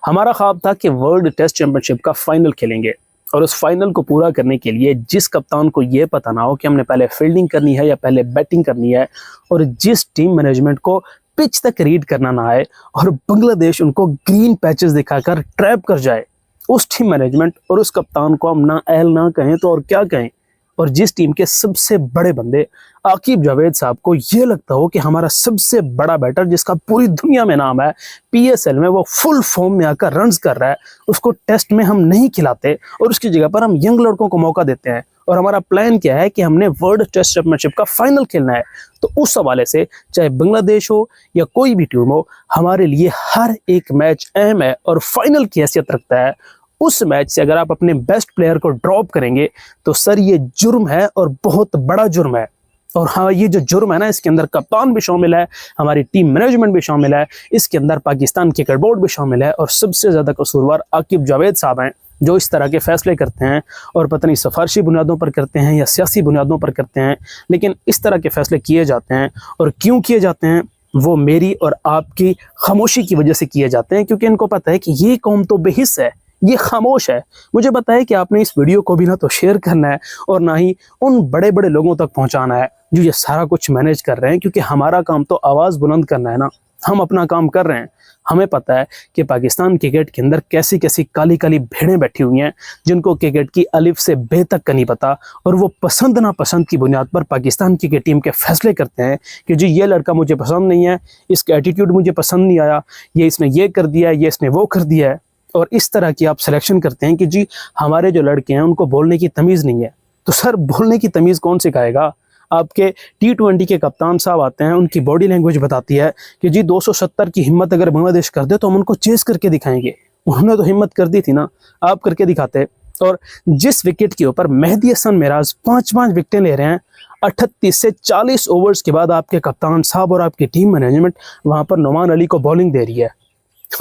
हमारा ख्वाब था कि वर्ल्ड टेस्ट चैंपियनशिप का फाइनल खेलेंगे और उस फाइनल को पूरा करने के लिए जिस कप्तान को ये पता ना हो कि हमने पहले फील्डिंग करनी है या पहले बैटिंग करनी है, और जिस टीम मैनेजमेंट को पिच तक रीड करना ना आए और बांग्लादेश उनको ग्रीन पैचेस दिखाकर ट्रैप कर जाए, उस टीम मैनेजमेंट और उस कप्तान को हम ना अहल ना कहें तो और क्या कहें। और जिस टीम के सबसे बड़े बंदे आकिब जावेद साहब को ये लगता हो कि हमारा सबसे बड़ा बैटर जिसका पूरी दुनिया में नाम है, पीएसएल में वो फुल फॉर्म में आकर रन्स कर रहा है, उसको टेस्ट में हम नहीं खिलाते और उसकी जगह पर हम यंग लड़कों को मौका देते हैं। और हमारा प्लान क्या है कि हमने वर्ल्ड टेस्ट चैंपियनशिप का फाइनल खेलना है। तो उस हवाले से चाहे बांग्लादेश हो या कोई भी टीम हो, हमारे लिए हर एक मैच अहम है और फाइनल की हैसियत रखता है। उस मैच से अगर आप अपने बेस्ट प्लेयर को ड्रॉप करेंगे तो सर ये जुर्म है और बहुत बड़ा जुर्म है। और हाँ, ये जो जुर्म है ना, इसके अंदर कप्तान भी शामिल है, हमारी टीम मैनेजमेंट भी शामिल है, इसके अंदर पाकिस्तान क्रिकेट बोर्ड भी शामिल है और सबसे ज़्यादा कसूरवार आकिब जावेद साहब हैं जो इस तरह के फैसले करते हैं। और पता नहीं सिफारशी बुनियादों पर करते हैं या सियासी बुनियादों पर करते हैं, लेकिन इस तरह के फैसले किए जाते हैं। और क्यों किए जाते हैं वो मेरी और आपकी खामोशी की वजह से किए जाते हैं, क्योंकि इनको पता है कि ये कौम तो बेहिस है, ये खामोश है। मुझे पता है कि आपने इस वीडियो को भी ना तो शेयर करना है और ना ही उन बड़े बड़े लोगों तक पहुंचाना है जो ये सारा कुछ मैनेज कर रहे हैं, क्योंकि हमारा काम तो आवाज़ बुलंद करना है ना। हम अपना काम कर रहे हैं। हमें पता है कि पाकिस्तान क्रिकेट के अंदर कैसी कैसी काली काली भेड़ें बैठी हुई हैं जिनको क्रिकेट की अलिफ से बे तक का नहीं पता, और वो पसंद ना पसंद की बुनियाद पर पाकिस्तान क्रिकेट टीम के फैसले करते हैं कि जी ये लड़का मुझे पसंद नहीं है, इसका एटीट्यूड मुझे पसंद नहीं आया, ये इसने ये कर दिया है, ये इसने वो कर दिया है। और इस तरह की आप सिलेक्शन करते हैं कि जी हमारे जो लड़के हैं उनको बोलने की तमीज़ नहीं है। तो सर बोलने की तमीज़ कौन सिखाएगा? आपके T20 के कप्तान साहब आते हैं, उनकी बॉडी लैंग्वेज बताती है कि जी 270 की हिम्मत अगर बांग्लादेश कर दे तो हम उनको चेस करके दिखाएंगे। उन्होंने तो हिम्मत कर दी थी ना, आप करके दिखाते। और जिस विकेट के ऊपर मेहदी हसन मिराज 5-5 विकेटें ले रहे हैं, 38 से 40 ओवर्स के बाद आपके कप्तान साहब और आपकी टीम मैनेजमेंट वहाँ पर नुमान अली को बॉलिंग दे रही है।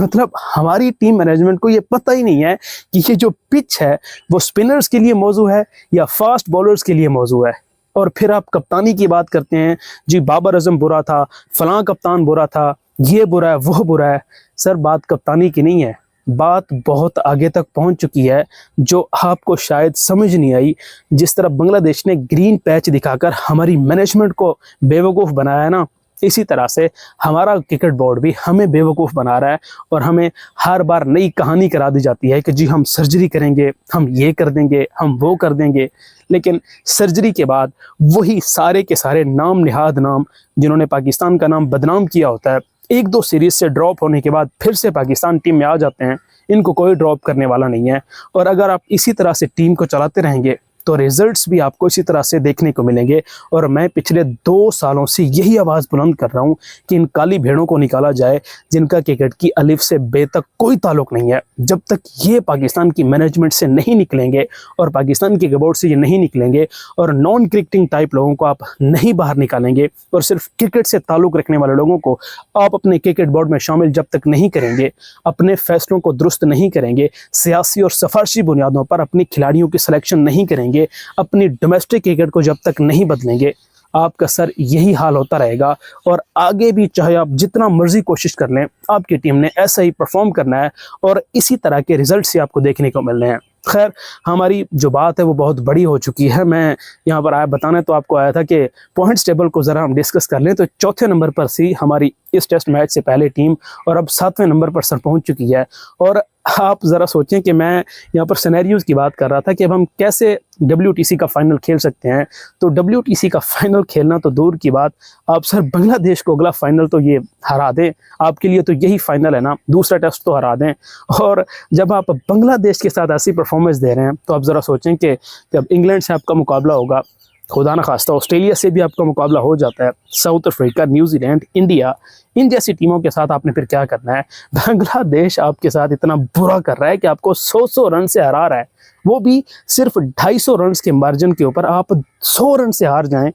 मतलब हमारी टीम मैनेजमेंट को ये पता ही नहीं है कि ये जो पिच है वो स्पिनर्स के लिए मौजू है या फास्ट बॉलर्स के लिए मौजू है। और फिर आप कप्तानी की बात करते हैं, जी बाबर आजम बुरा था, फलां कप्तान बुरा था, ये बुरा है, वो बुरा है। सर बात कप्तानी की नहीं है, बात बहुत आगे तक पहुंच चुकी है जो आपको शायद समझ नहीं आई। जिस तरह बांग्लादेश ने ग्रीन पैच दिखाकर हमारी मैनेजमेंट को बेवकूफ़ बनाया है ना, इसी तरह से हमारा क्रिकेट बोर्ड भी हमें बेवकूफ़ बना रहा है और हमें हर बार नई कहानी करा दी जाती है कि जी हम सर्जरी करेंगे, हम ये कर देंगे, हम वो कर देंगे। लेकिन सर्जरी के बाद वही सारे के सारे नाम निहाद नाम जिन्होंने पाकिस्तान का नाम बदनाम किया होता है, 1-2 सीरीज़ से ड्रॉप होने के बाद फिर से पाकिस्तान टीम में आ जाते हैं। इनको कोई ड्रॉप करने वाला नहीं है। और अगर आप इसी तरह से टीम को चलाते रहेंगे तो रिजल्ट्स भी आपको इसी तरह से देखने को मिलेंगे। और मैं पिछले 2 सालों से यही आवाज़ बुलंद कर रहा हूँ कि इन काली भेड़ों को निकाला जाए जिनका क्रिकेट की अलिफ से बे तक कोई ताल्लुक नहीं है। जब तक ये पाकिस्तान की मैनेजमेंट से नहीं निकलेंगे और पाकिस्तान के बोर्ड से ये नहीं निकलेंगे और नॉन क्रिकेटिंग टाइप लोगों को आप नहीं बाहर निकालेंगे और सिर्फ क्रिकेट से ताल्लुक़ रखने वाले लोगों को आप अपने क्रिकेट बोर्ड में शामिल जब तक नहीं करेंगे, अपने फैसलों को दुरुस्त नहीं करेंगे, सियासी और सिफारशी बुनियादों पर अपने खिलाड़ियों की सिलेक्शन नहीं करेंगे, अपनी डोमेस्टिक क्रिकेट को जब तक नहीं बदलेंगे, आपका सर यही हाल होता रहेगा। और आगे भी चाहे आप जितना मर्जी कोशिश कर लें, आपकी टीम ने ऐसा ही परफॉर्म करना है और इसी तरह के रिजल्ट से आपको देखने को मिलने हैं। खैर, हमारी जो बात है वो बहुत बड़ी हो चुकी है। मैं यहाँ पर आया बताने तो आपको आया था कि पॉइंट्स टेबल को ज़रा हम डिस्कस कर लें। तो चौथे नंबर पर सी हमारी इस टेस्ट मैच से पहले टीम और अब 7वें नंबर पर सर पहुँच चुकी है। और आप ज़रा सोचें कि मैं यहाँ पर सिनेरियोज़ की बात कर रहा था कि अब हम कैसे WTC का फाइनल खेल सकते हैं। तो WTC का फाइनल खेलना तो दूर की बात, आप सर बांग्लादेश को अगला फाइनल तो ये हरा दें, आपके लिए तो यही फाइनल है ना, दूसरा टेस्ट तो हरा दें। और जब आप बांग्लादेश के साथ ऐसी परफॉर्मेंस दे रहे हैं तो आप ज़रा सोचें कि जब इंग्लैंड से आपका मुकाबला होगा, खुदा न खास्ता ऑस्ट्रेलिया से भी आपका मुकाबला हो जाता है, साउथ अफ्रीका, न्यूजीलैंड, इंडिया, इन जैसी टीमों के साथ आपने फिर क्या करना है। बांग्लादेश आपके साथ इतना बुरा कर रहा है कि आपको 100 रन से हरा रहा है, वो भी सिर्फ 250 रन के मार्जिन के ऊपर आप 100 रन से हार जाएं।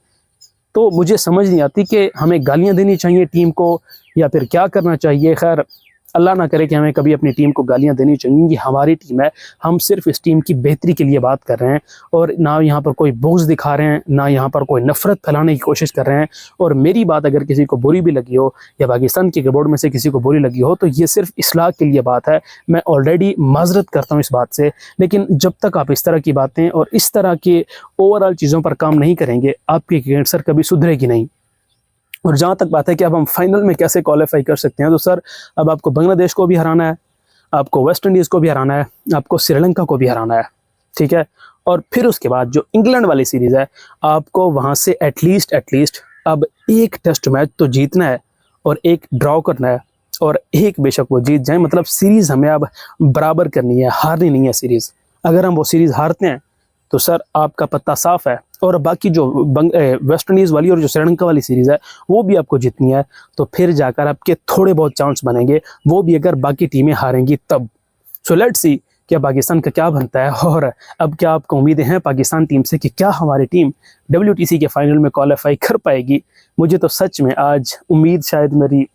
तो मुझे समझ नहीं आती कि हमें गालियां देनी चाहिए टीम को या फिर क्या करना चाहिए। खैर, अल्लाह ना करे कि हमें कभी अपनी टीम को गालियां देनी चाहिए। ये हमारी टीम है, हम सिर्फ इस टीम की बेहतरी के लिए बात कर रहे हैं और ना यहाँ पर कोई बोझ दिखा रहे हैं, ना यहाँ पर कोई नफरत फैलाने की कोशिश कर रहे हैं। और मेरी बात अगर किसी को बुरी भी लगी हो या पाकिस्तान के कीबोर्ड में से किसी को बुरी लगी हो तो ये सिर्फ इस्लाह के लिए बात है। मैं ऑलरेडी माजरत करता हूँ इस बात से, लेकिन जब तक आप इस तरह की बातें और इस तरह के ओवरऑल चीज़ों पर काम नहीं करेंगे, आपकी क्रिकेट सर कभी सुधरेगी नहीं। और जहाँ तक बात है कि अब हम फाइनल में कैसे क्वालिफाई कर सकते हैं, तो सर अब आपको बांग्लादेश को भी हराना है, आपको वेस्ट इंडीज़ को भी हराना है, आपको श्रीलंका को भी हराना है, ठीक है। और फिर उसके बाद जो इंग्लैंड वाली सीरीज़ है, आपको वहाँ से एटलीस्ट अब एक टेस्ट मैच तो जीतना है और एक ड्रॉ करना है, और एक बेशक वो जीत जाए, मतलब सीरीज़ हमें अब बराबर करनी है, हारनी नहीं है सीरीज़। अगर हम वो सीरीज़ हारते हैं तो सर आपका पत्ता साफ है। और बाकी जो वेस्ट इंडीज़ वाली और जो श्रीलंका वाली सीरीज़ है वो भी आपको जीतनी है, तो फिर जाकर आपके थोड़े बहुत चांस बनेंगे, वो भी अगर बाकी टीमें हारेंगी तब। सो लेट्स सी क्या पाकिस्तान का क्या बनता है, और अब क्या आपको उम्मीदें हैं पाकिस्तान टीम से कि क्या हमारी टीम WTC के फाइनल में क्वालिफाई कर पाएगी। मुझे तो सच में आज उम्मीद शायद मेरी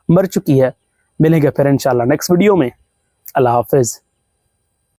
मर चुकी है। मिलेंगे फिर इंशाल्लाह नेक्स्ट वीडियो में। अल्लाह हाफिज़।